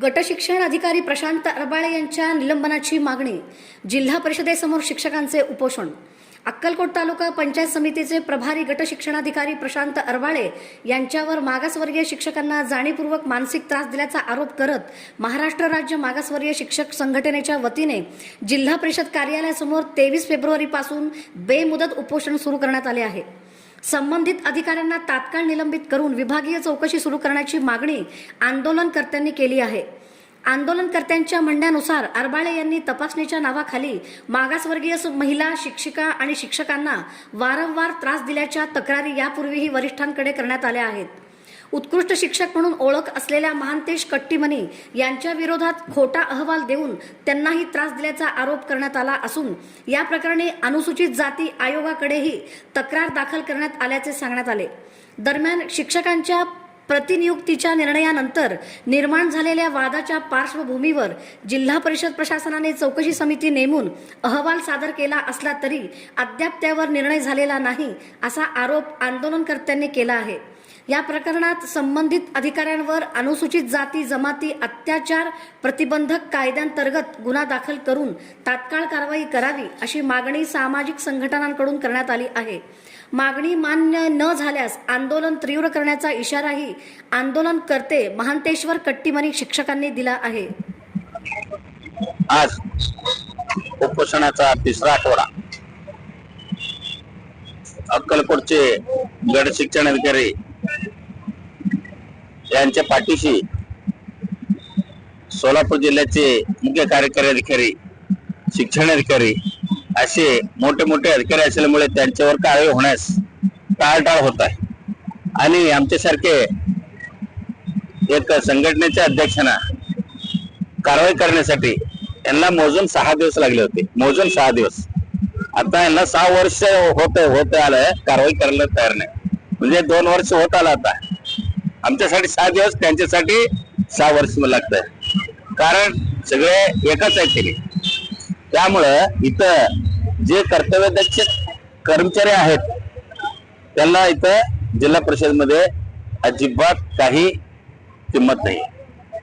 गटशिक्षण अधिकारी प्रशांत अरबाळे यांच्या निलंबनाची मागणी. जिल्हा परिषदेसमोर शिक्षकांचे उपोषण. अक्कलकोट तालुका पंचायत समितीचे प्रभारी गटशिक्षणाधिकारी प्रशांत अरबाळे यांच्यावर मागासवर्गीय शिक्षकांना जाणीवपूर्वक मानसिक त्रास दिल्याचा आरोप करत महाराष्ट्र राज्य मागासवर्गीय शिक्षक संघटनेच्या वतीने जिल्हा परिषद कार्यालयासमोर 23 फेब्रुवारीपासून बेमुदत उपोषण सुरू करण्यात आले आहे. संबंधित अधिकाऱ्यांना तात्काळ निलंबित करून विभागीय चौकशी सुरू करण्याची मागणी आंदोलनकर्त्यांनी केली आहे. आंदोलनकर्त्यांच्या म्हणण्यानुसार अरबाळे यांनी तपासणीच्या नावाखाली मागासवर्गीय महिला शिक्षिका आणि शिक्षकांना वारंवार त्रास दिल्याच्या तक्रारी यापूर्वीही वरिष्ठांकडे करण्यात आल्या आहेत. उत्कृष्ट शिक्षक म्हणून ओळख असलेल्या महांतेश कट्टीमनी यांच्या विरोधात खोटा अहवाल देऊन त्यांनाही त्रास दिल्याचा आरोप करण्यात आला असून या प्रकरणी अनुसूचित जाती आयोगाकडेही तक्रार दाखल करण्यात आल्याचे सांगण्यात आले. दरम्यान शिक्षकांच्या प्रतिनियुक्तीच्या निर्णयानंतर निर्माण झालेल्या वादाच्या पार्श्वभूमीवर जिल्हा परिषद प्रशासनाने चौकशी समिती नेमून अहवाल सादर केला असला तरी अद्याप त्यावर निर्णय झालेला नाही असा आरोप आंदोलनकर्त्यांनी केला आहे. या प्रकरणात संबंधित अधिकाऱ्यांवर अनुसूचित जाती जमाती अत्याचार प्रतिबंधक कायद्यांतर्गत गुन्हा दाखल करून तात्काळ कारवाई करावी अशी मागणी सामाजिक संघटनांकडून करण्यात आली आहे. मागणी मान्य न झाल्यास आंदोलन तीव्र करण्याचा इशाराही आंदोलनकर्ते महांतेश्वर कट्टीमनी शिक्षकांनी दिला आहे. आज उपोषणाचा तिसरा आठवडा. अक्कलकोटचे गट शिक्षण अधिकारी यांच्या पाठीशी सोलापूर जिल्ह्याचे मुख्य कार्यकारी अधिकारी शिक्षण अधिकारी असे मोठे मोठे अधिकारी असल्यामुळे त्यांच्यावर कारवाई होण्यास टाळाटाळ होत आहे. आणि आमच्यासारखे एक संघटनेच्या अध्यक्षांना कारवाई करण्यासाठी यांना मोजून 6 दिवस लागले होते. मोजून 6 दिवस. आता यांना 6 वर्ष होत आलं कारवाई करायला तयार नाही. म्हणजे 2 वर्ष होत आलं. आता आमच्यासाठी 6 दिवस, त्यांच्यासाठी 6 वर्ष लागत. कारण सगळे एकाच आहे. त्यामुळं इथं जे कर्तव्यदक्ष कर्मचारी आहेत त्यांना इथं जिल्हा परिषद मध्ये अजिबात काही किंमत नाही.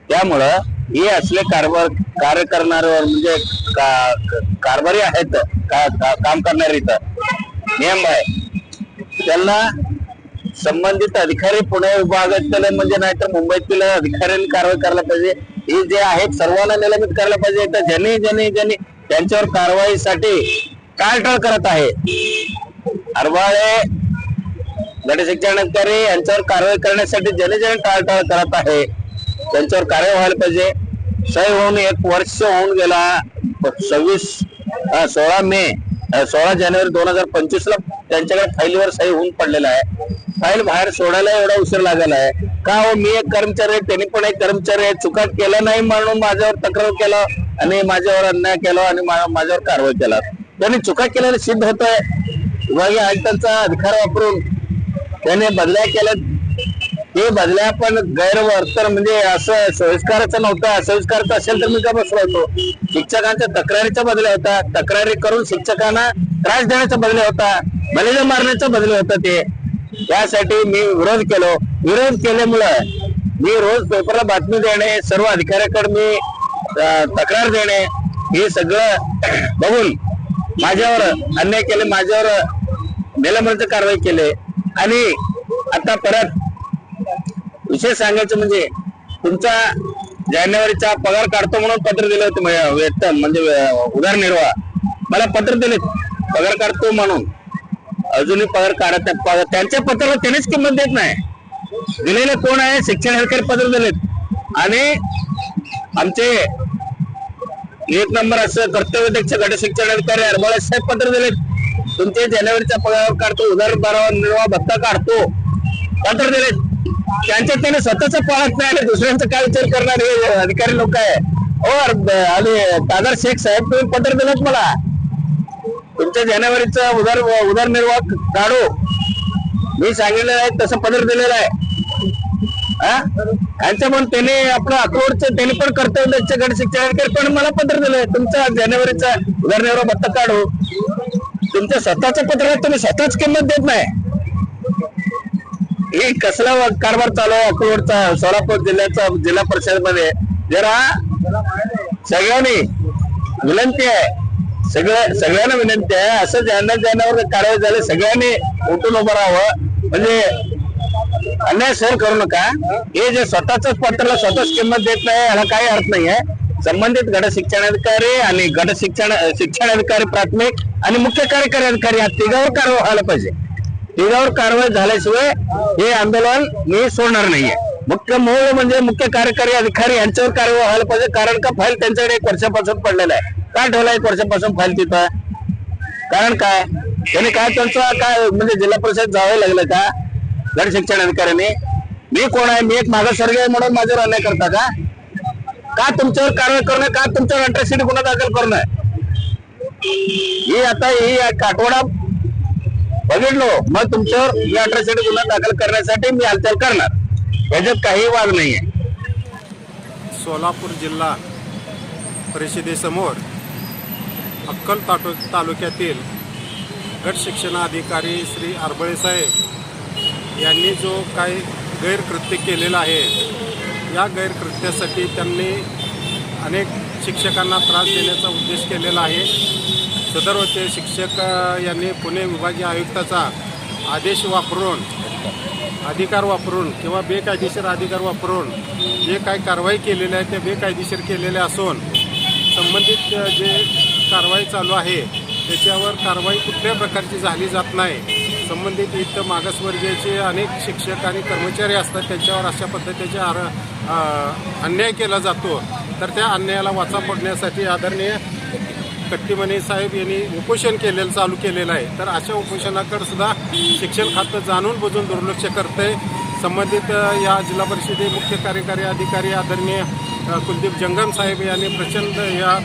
त्यामुळं हे असले कार्य करणारे म्हणजे कारभारी आहेत, काम करणारे इथं नियम आहे त्यांना संबंधित अधिकारी पुणे विभागातील म्हणजे नाही तर मुंबईतील अधिकाऱ्यांनी कारवाई करायला पाहिजे. हे जे आहेत सर्वांना निलंबित करायला पाहिजे. तर ज्यांनी त्यांच्यावर कारवाईसाठी टाळाटाळ करत आहे. अरबाळे गटशिक्षण अधिकारी यांच्यावर कारवाई करण्यासाठी ज्यांनी टाळाटाळ करत आहे त्यांच्यावर कारवाई व्हायला पाहिजे. सही होऊन 1 वर्ष होऊन गेला. 16 जानेवारी 2025 ला त्यांच्याकडे फाईलवर सही होऊन पडलेला आहे. फाईल बाहेर सोडायला एवढा उशीर लागला आहे का? मी एक कर्मचारी आहे, त्यांनी पण एक कर्मचारी आहे. चुका केला नाही म्हणून माझ्यावर तक्रार केला आणि माझ्यावर अन्याय केला आणि माझ्यावर कारवाई केला. त्यांनी चुका केल्याने सिद्ध होत आहे. विभागीय आयुक्तांचा अधिकार वापरून त्याने बदल्या केल्या. ते बदल्या पण गैरवर्तन म्हणजे असं सोयीस्कारच नव्हतं. असोयीस्कारच असेल तर मी का बसलो होतो. शिक्षकांच्या तक्रारीचा बदल्या होता. तक्रारी करून शिक्षकांना त्रास देण्याचा बदल्या होता. बलिदान मारण्याचा बदल्या होता. ते त्यासाठी मी विरोध केलो. विरोध केल्यामुळं मी रोज पेपरला बातमी देणे, सर्व अधिकाऱ्याकडे मी तक्रार देणे, हे सगळं बघून माझ्यावर अन्याय केले, माझ्यावर निलंबनाची कारवाई केली. आणि आता परत विशेष सांगायचं म्हणजे तुमचा जानेवारीचा पगार काढतो म्हणून पत्र दिलं होतं. वेतन म्हणजे उदरनिर्वाह मला पत्र दिले पगार काढतो म्हणून. अजूनही पगार काढत नाही. त्यांच्या पत्राला त्यांनीच किंमत देत नाही. दिलेले कोण आहे? शिक्षण अधिकारी पत्र दिलेत. आणि आमचे 1 नंबर असं कर्तव्यदक्ष गट शिक्षण अधिकारी अरबाळे साहेब पत्र दिलेत. तुमचे जानेवारीचा पगार काढतो, उदरनिर्वाह भत्ता काढतो पत्र दिलेत. त्यांच्या त्याने स्वतःच पाळत नाही आणि दुसऱ्यांचा काय विचार करणारे अधिकारी लोक आहे. आणि तादर शेख साहेब तुम्ही पत्र दिलेत मला, तुमच्या जानेवारीचा उदरनिर्वाह काढू मी सांगितलेलं आहे, तसं पत्र दिलेलं आहे. यांच्या पण त्याने आपलं अक्रोडचं त्यांनी पण कर्तव्य गट शिक्षण पण मला पत्र दिलंय तुमचा जानेवारीचा उदरनिर्वाह भत्ता काढू. तुमच्या स्वतःच्या पत्राला तुम्ही स्वतःच किंमत देत नाही. हे कसला कारभार चालू आहे अक्रोडचा? सोलापूर जिल्ह्याचा जिल्हा परिषद मध्ये जरा सगळ्यांनी विनंती आहे, सगळ्यांना विनंती आहे, असं ज्यांवर कारवाई झाली सगळ्यांनी उठून उभं राहावं. म्हणजे अन्याय सहन करू नका. हे जे स्वतःच पत्राला स्वतःच किंमत देत नाही याला काही अर्थ नाहीये. संबंधित गट शिक्षणाधिकारी आणि गट शिक्षणाधिकारी प्राथमिक आणि मुख्य कार्यकारी अधिकारी या तिघावर कारवाई व्हायला पाहिजे. तिघावर कारवाई झाल्याशिवाय हे आंदोलन मी सोडणार नाहीये. मूळ म्हणजे मुख्य कार्यकारी अधिकारी यांच्यावर कारवाई व्हायला पाहिजे. कारण का फाईल त्यांच्याकडे 1 वर्षापासून पडलेला आहे. का ठेवला 1 वर्षापासून फाईल तिथं? कारण काय त्यांनी काय त्यांचं काय म्हणजे जिल्हा परिषद जावं लागलं का गट शिक्षण अधिकाऱ्यांनी? मी कोण आहे? मी एक मागासवर्गीय आहे म्हणून माझ्यावर अन्याय करता का? का तुमच्यावर कारवाई करणं? का तुमच्यावर अट्रॅसिटी गुन्हा दाखल करणं? ही आठवडा बघितलो मग तुमच्यावर ही अट्रॅसिटी गुन्हा दाखल करण्यासाठी मी हालचाल करणार. याच्यात काही वाद नाहीये. सोलापूर जिल्हा परिषदेसमोर अक्कल तालुक्यातील गट शिक्षणाधिकारी श्री अरबळे साहेब यांनी जो काही गैरकृत्य केलेलं आहे, या गैरकृत्यासाठी त्यांनी अनेक शिक्षकांना त्रास देण्याचा उद्देश केलेला आहे. सदरचे शिक्षक यांनी पुणे विभागीय आयुक्ताचा आदेश वापरून अधिकार वापरून किंवा बेकायदेशीर अधिकार वापरून जे काही कारवाई केलेली आहे ते बेकायदेशीर केलेले असून संबंधित जे कारवाई चालू आहे त्याच्यावर कारवाई कुठल्या प्रकारची झाली जात नाही. संबंधित इथं मागासवर्गीयाचे अनेक शिक्षक आणि कर्मचारी असतात, त्यांच्यावर अशा पद्धतीचे अन्याय केला जातो. तर त्या अन्यायाला वाचा फोडण्यासाठी आदरणीय कट्टीमने साहेब यांनी उपोषण चालू केलेलं आहे. तर अशा उपोषणाकडे सुद्धा शिक्षण खातं जाणून बुजून दुर्लक्ष करते. संबंधित या जिल्हा परिषदे मुख्य कार्यकारी अधिकारी आदरणीय कुलदीप जंगम साहेब यांनी प्रचंड या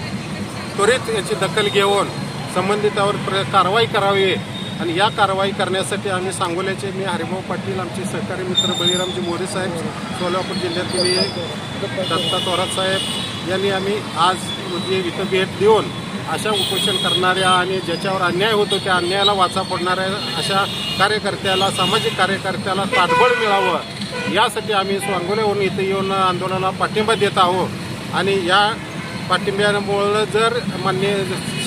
त्वरित याची दखल घेऊन संबंधितावर कारवाई करावी. आणि या कारवाई करण्यासाठी आम्ही सांगोल्याचे मी हरिभाऊ पाटील, आमचे सहकारी मित्र बळीरामजी मोरे साहेब, सोलापूर जिल्ह्यातील दत्ता थोरात साहेब यांनी आम्ही आज इथं भेट देऊन अशा उपोषण करणाऱ्या आणि ज्याच्यावर अन्याय होतो त्या अन्यायाला वाचा फोडणाऱ्या अशा कार्यकर्त्याला, सामाजिक कार्यकर्त्याला पाठबळ मिळावं यासाठी आम्ही सांगोल्यावरून इथं येऊन आंदोलनाला पाठिंबा देत आहोत. आणि या पाठिंब्यामुळं जर माननीय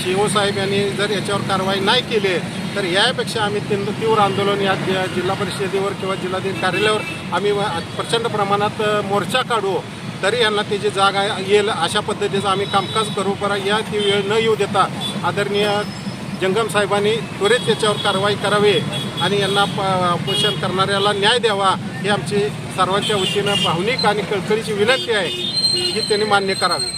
CO साहेब यांनी जर याच्यावर कारवाई नाही केली तर यापेक्षा आम्ही तीव्र आंदोलन या जिल्हा परिषदेवर किंवा जिल्हाधिकारी कार्यालयावर आम्ही प्रचंड प्रमाणात मोर्चा काढू. तरी यांना त्याची जागा येईल अशा पद्धतीचं आम्ही कामकाज करू. पण या ती वेळ न येऊ देता आदरणीय जंगम साहेबांनी त्वरित त्याच्यावर कारवाई करावी आणि यांना उपोषण करणाऱ्याला न्याय द्यावा ही आमची सर्वांच्या वतीनं भावनिक आणि कळकळीची विनंती आहे, ही त्यांनी मान्य करावी.